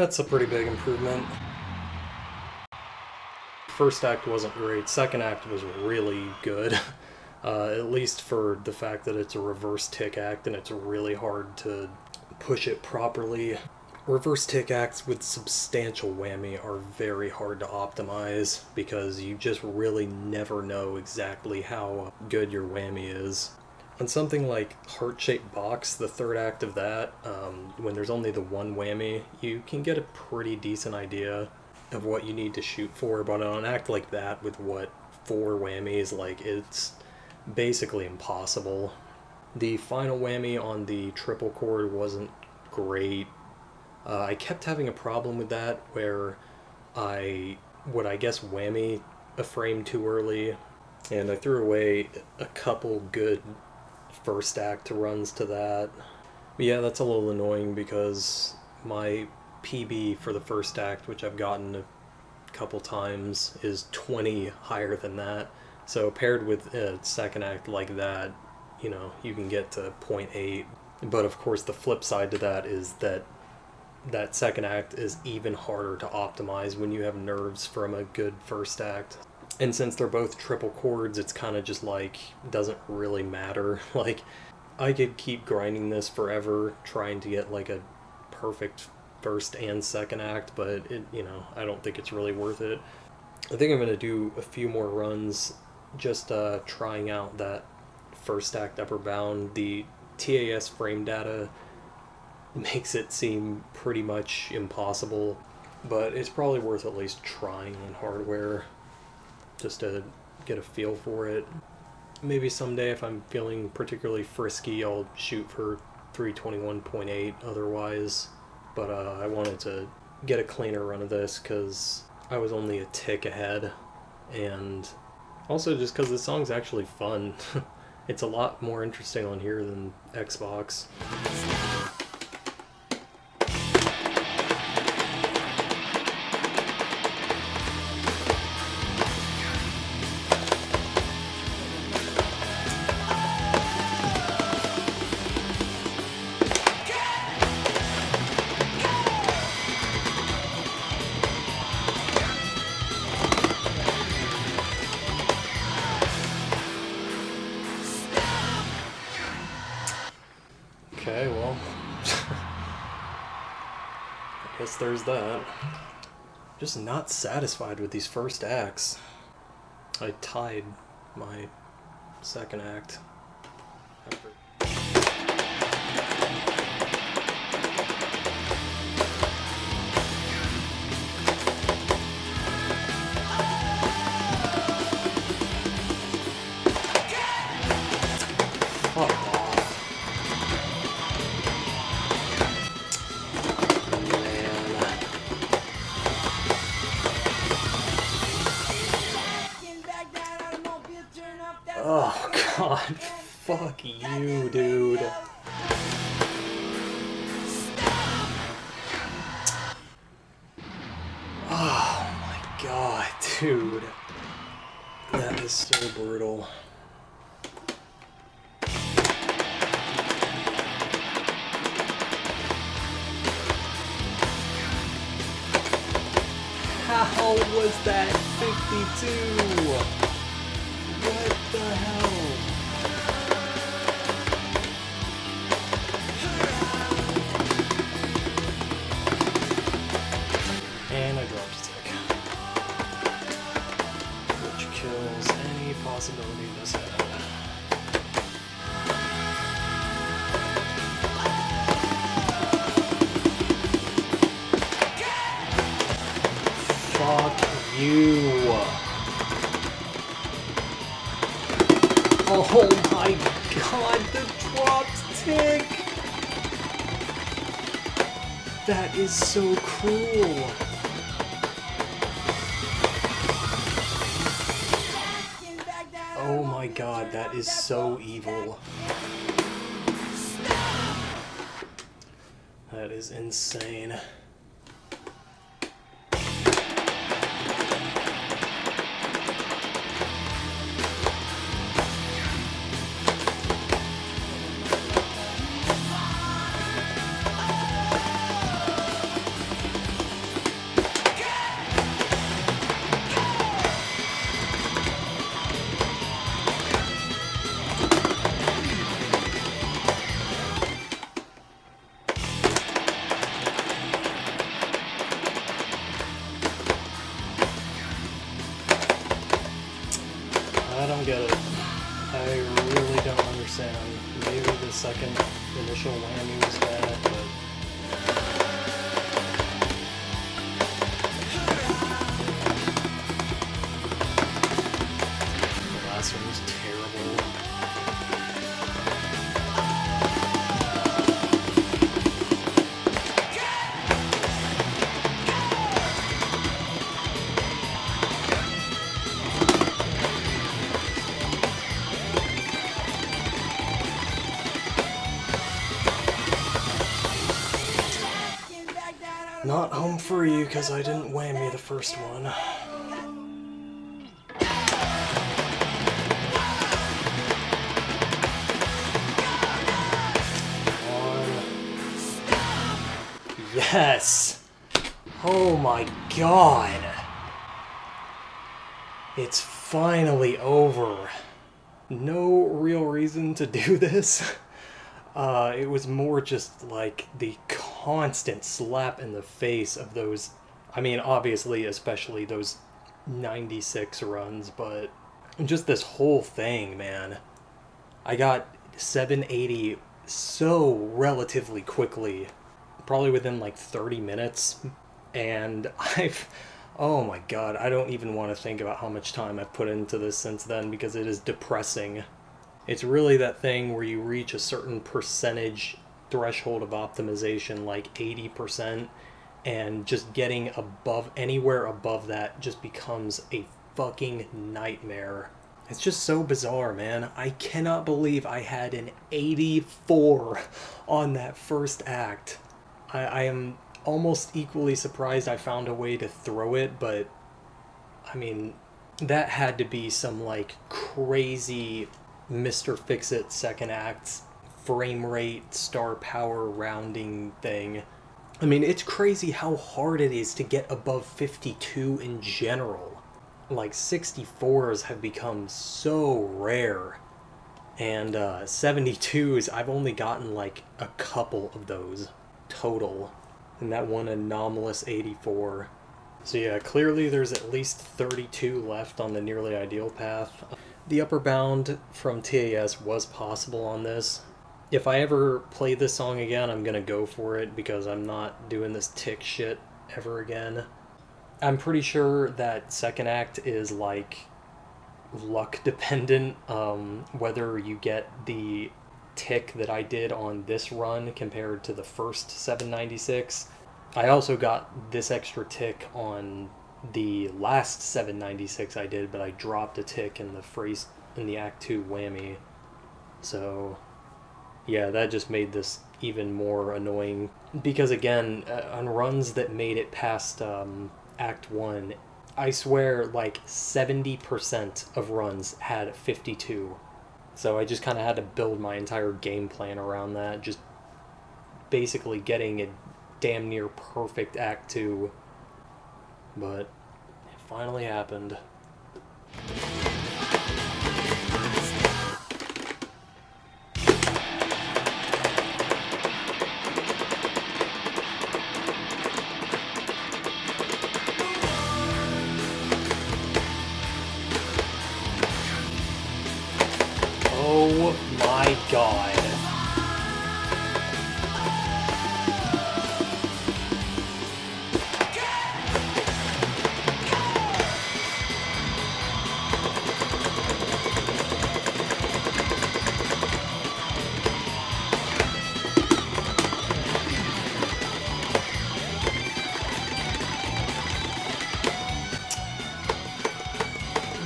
That's a pretty big improvement. First act wasn't great, second act was really good. At least for the fact that it's a reverse tick act and it's really hard to push it properly. Reverse tick acts with substantial whammy are very hard to optimize because you just really never know exactly how good your whammy is. On something like Heart-Shaped Box, the third act of that, when there's only the one whammy, you can get a pretty decent idea of what you need to shoot for, but on an act like that with four whammies, it's basically impossible. The final whammy on the triple chord wasn't great. I kept having a problem with that where I would, I guess, whammy a frame too early, and I threw away a couple good first act runs to that. But yeah, that's a little annoying because my PB for the first act, which I've gotten a couple times, is 20 higher than that. So paired with a second act like that, you can get to 0.8. But of course the flip side to that is that second act is even harder to optimize when you have nerves from a good first act. And since they're both triple chords, it's kind of just doesn't really matter. I could keep grinding this forever trying to get a perfect first and second act, but I don't think it's really worth it. I think I'm going to do a few more runs just trying out that first act upper bound. The TAS frame data makes it seem pretty much impossible, but it's probably worth at least trying on hardware just to get a feel for it. Maybe someday if I'm feeling particularly frisky, I'll shoot for 321.8 otherwise, but I wanted to get a cleaner run of this because I was only a tick ahead, and also just because the song's actually fun. It's a lot more interesting on here than Xbox. Okay, well, I guess there's that. Just not satisfied with these first acts. I tied my second act. Oh god, fuck you, dude. Oh my god, dude. That is so brutal. How was that 52? What the hell? And I dropped a tick, which kills any possibility this had. Fuck you. Oh my god, the dropped tick! That is so cruel. Oh my god, that is so evil. That is insane. I don't get it. I really don't understand. Maybe the second initial whammy was bad, but... the last one was terrible. Not home free because I didn't whammy the first one. Yes! Oh my god! It's finally over. No real reason to do this. It was more just like the constant slap in the face of those, I mean, obviously, especially those 96 runs, but just this whole thing, man. I got 780 so relatively quickly, probably within like 30 minutes, and oh my god, I don't even want to think about how much time I've put into this since then, because it is depressing. It's really that thing where you reach a certain percentage threshold of optimization, like 80%, and just getting above, anywhere above that just becomes a fucking nightmare. It's just so bizarre, man. I cannot believe I had an 84 on that first act. I am almost equally surprised I found a way to throw it, but I mean, that had to be some like crazy Mr. Fix-It second act frame rate star power rounding thing. I mean, it's crazy how hard it is to get above 52 in general. Like 64s have become so rare, and 72s, I've only gotten like a couple of those total, and that one anomalous 84. So yeah, clearly there's at least 32 left on the nearly ideal path. The upper bound from TAS was possible on this. If I ever play this song again, I'm gonna go for it, because I'm not doing this tick shit ever again. I'm pretty sure that second act is like luck dependent, whether you get the tick that I did on this run compared to the first 796. I also got this extra tick on the last 796 I did, but I dropped a tick in the Act 2 whammy. So yeah, that just made this even more annoying, because again, on runs that made it past Act 1, I swear like 70% of runs had 52. So I just kind of had to build my entire game plan around that, just basically getting a damn near perfect Act 2. But it finally happened. Oh my god.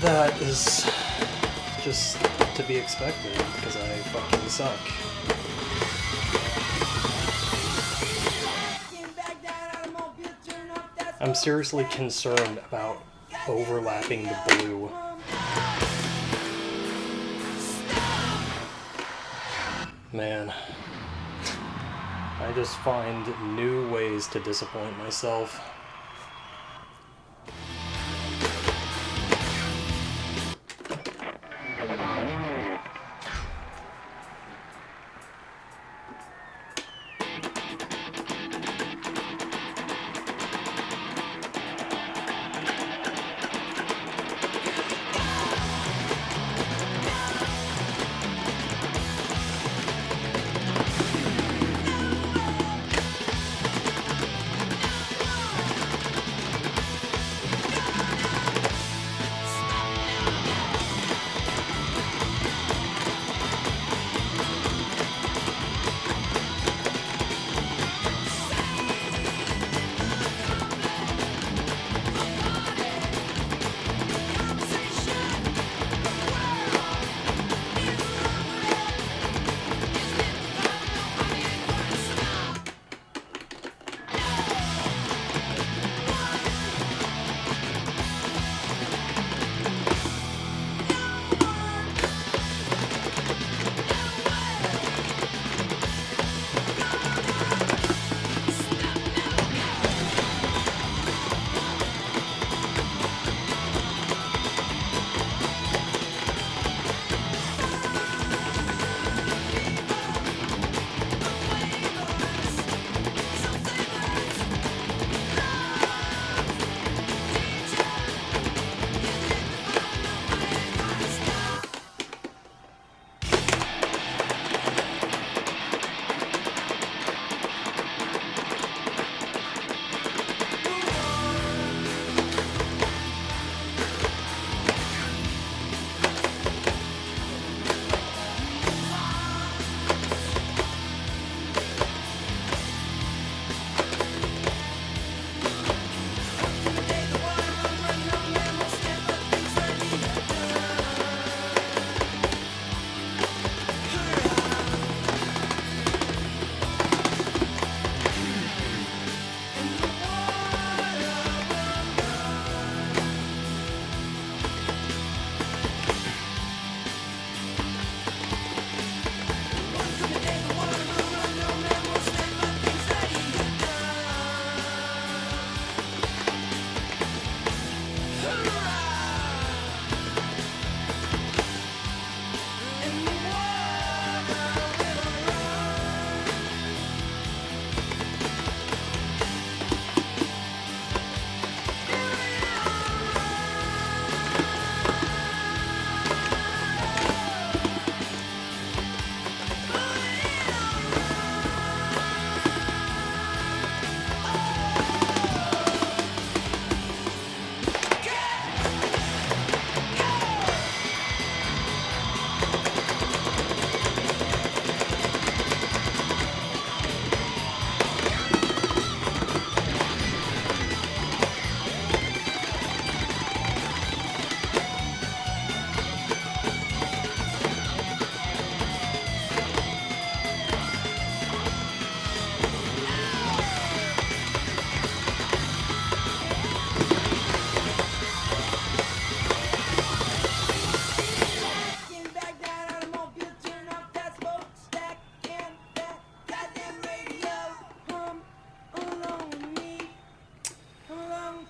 That is just to be expected, because I fucking suck. I'm seriously concerned about overlapping the blue. Man, I just find new ways to disappoint myself.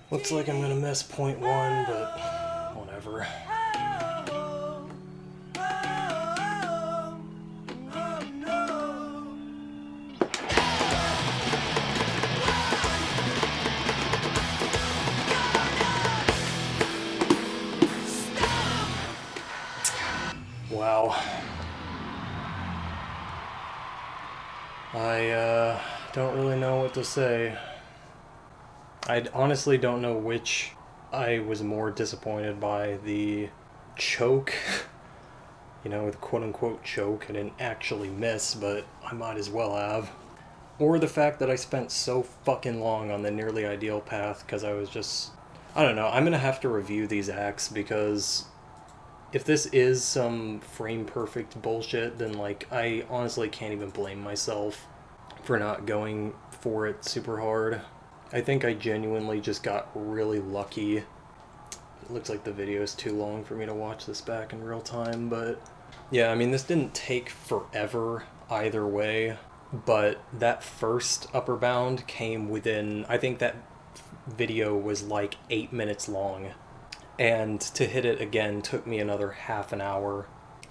Looks like I'm gonna miss point one, but whatever. Wow. I don't really know what to say. I honestly don't know which I was more disappointed by, the choke, you know, the quote-unquote choke. I didn't actually miss, but I might as well have. Or the fact that I spent so fucking long on the nearly ideal path because I was just... I don't know, I'm gonna have to review these acts because if this is some frame-perfect bullshit, then, like, I honestly can't even blame myself for not going for it super hard. I think I genuinely just got really lucky. It looks like the video is too long for me to watch this back in real time, but yeah, I mean, this didn't take forever either way, but that first upper bound came within, I think that video was like 8 minutes long, and to hit it again took me another half an hour.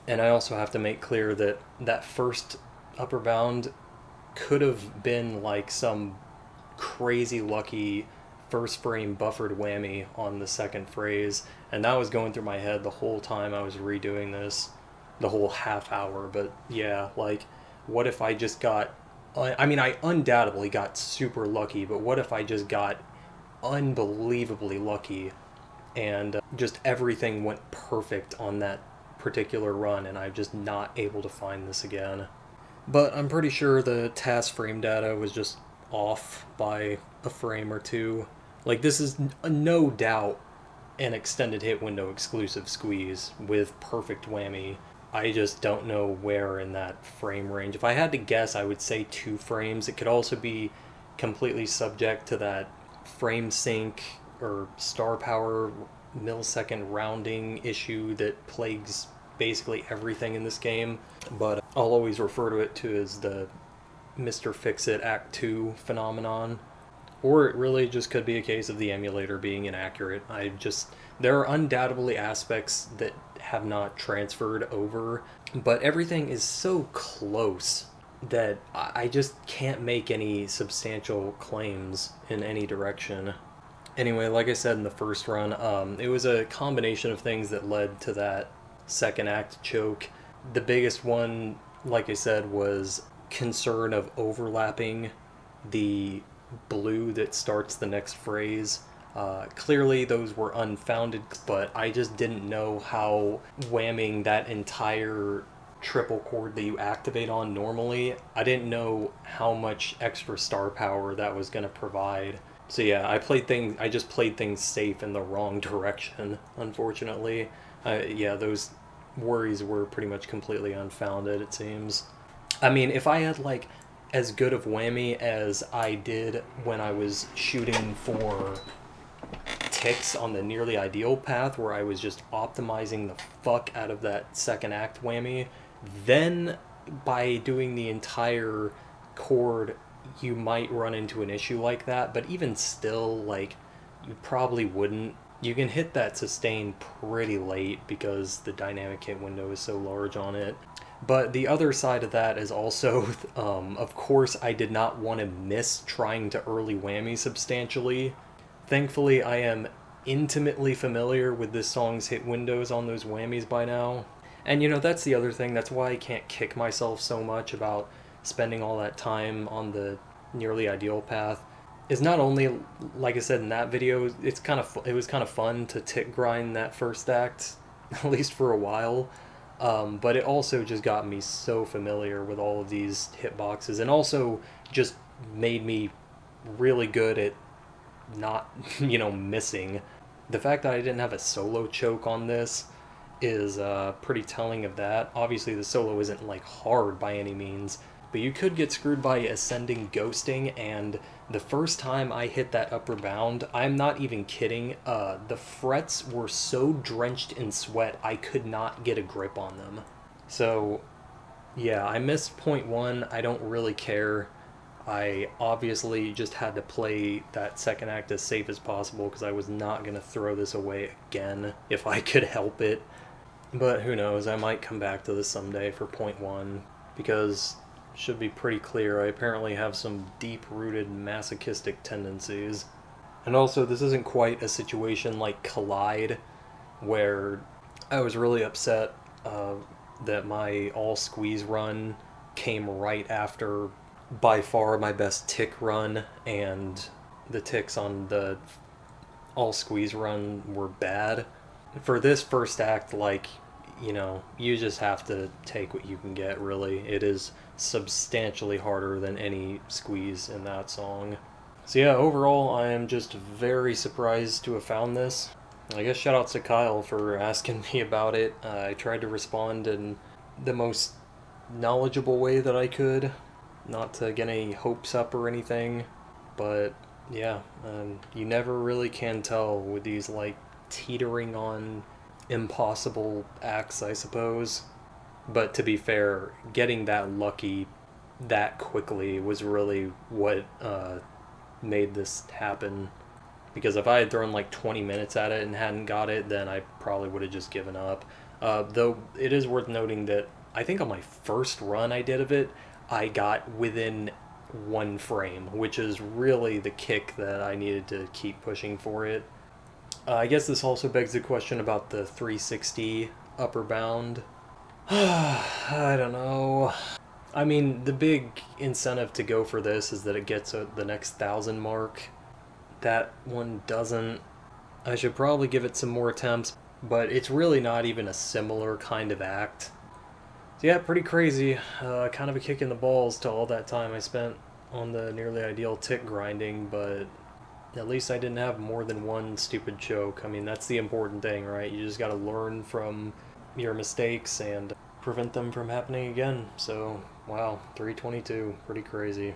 And I also have to make clear that that first upper bound could have been like some crazy lucky first frame buffered whammy on the second phrase, and that was going through my head the whole time I was redoing this, the whole half hour. But yeah, like, what if I just got, I mean, I undoubtedly got super lucky, but what if I just got unbelievably lucky and just everything went perfect on that particular run and I'm just not able to find this again. But I'm pretty sure the task frame data was just off by a frame or two. Like, this is no doubt an extended hit window exclusive squeeze with perfect whammy. I just don't know where in that frame range. If I had to guess, I would say 2 frames. It could also be completely subject to that frame sync or star power millisecond rounding issue that plagues basically everything in this game, but I'll always refer to it as the Mr. Fix-It Act 2 phenomenon. Or it really just could be a case of the emulator being inaccurate. There are undoubtedly aspects that have not transferred over, but everything is so close that I just can't make any substantial claims in any direction. Anyway, like I said in the first run, it was a combination of things that led to that second act choke. The biggest one, like I said, was concern of overlapping the blue that starts the next phrase. Clearly those were unfounded, but I just didn't know how whamming that entire triple chord that you activate on normally, I didn't know how much extra star power that was going to provide. So yeah, I just played things safe in the wrong direction, unfortunately. Yeah, those worries were pretty much completely unfounded, it seems. I mean, if I had, like, as good of whammy as I did when I was shooting for ticks on the nearly ideal path, where I was just optimizing the fuck out of that second act whammy, then by doing the entire chord, you might run into an issue like that, but even still, like, you probably wouldn't. You can hit that sustain pretty late because the dynamic hit window is so large on it. But the other side of that is also, of course, I did not want to miss trying to early whammy substantially. Thankfully, I am intimately familiar with this song's hit windows on those whammies by now. And that's the other thing, that's why I can't kick myself so much about spending all that time on the nearly ideal path. Is not only, like I said in that video, it was kind of fun to tick grind that first act, at least for a while. But it also just got me so familiar with all of these hitboxes, and also just made me really good at not, missing. The fact that I didn't have a solo choke on this is pretty telling of that. Obviously, the solo isn't like hard by any means, but you could get screwed by ascending ghosting, and the first time I hit that upper bound, I'm not even kidding, the frets were so drenched in sweat I could not get a grip on them. So, yeah, I missed point one. I don't really care. I obviously just had to play that second act as safe as possible because I was not going to throw this away again if I could help it. But who knows, I might come back to this someday for point one, because it should be pretty clear I apparently have some deep-rooted masochistic tendencies. And also, this isn't quite a situation like Collide, where I was really upset that my all-squeeze run came right after by far my best tick run, and the ticks on the all-squeeze run were bad. For this first act, you just have to take what you can get, really. It is substantially harder than any squeeze in that song. So yeah, overall, I am just very surprised to have found this. I guess shoutouts to Kyle for asking me about it. I tried to respond in the most knowledgeable way that I could, not to get any hopes up or anything, but yeah, you never really can tell with these, teetering on impossible acts, I suppose. But to be fair, getting that lucky that quickly was really what made this happen. Because if I had thrown 20 minutes at it and hadn't got it, then I probably would have just given up. Though it is worth noting that I think on my first run I did of it, I got within one frame, which is really the kick that I needed to keep pushing for it. I guess this also begs the question about the 360 upper bound. I don't know. I mean, the big incentive to go for this is that it gets the next 1,000 mark. That one doesn't. I should probably give it some more attempts, but it's really not even a similar kind of act. So yeah, pretty crazy. Kind of a kick in the balls to all that time I spent on the nearly ideal tick grinding, but at least I didn't have more than one stupid choke. I mean, that's the important thing, right? You just gotta learn from your mistakes and prevent them from happening again. So, wow, 322, pretty crazy.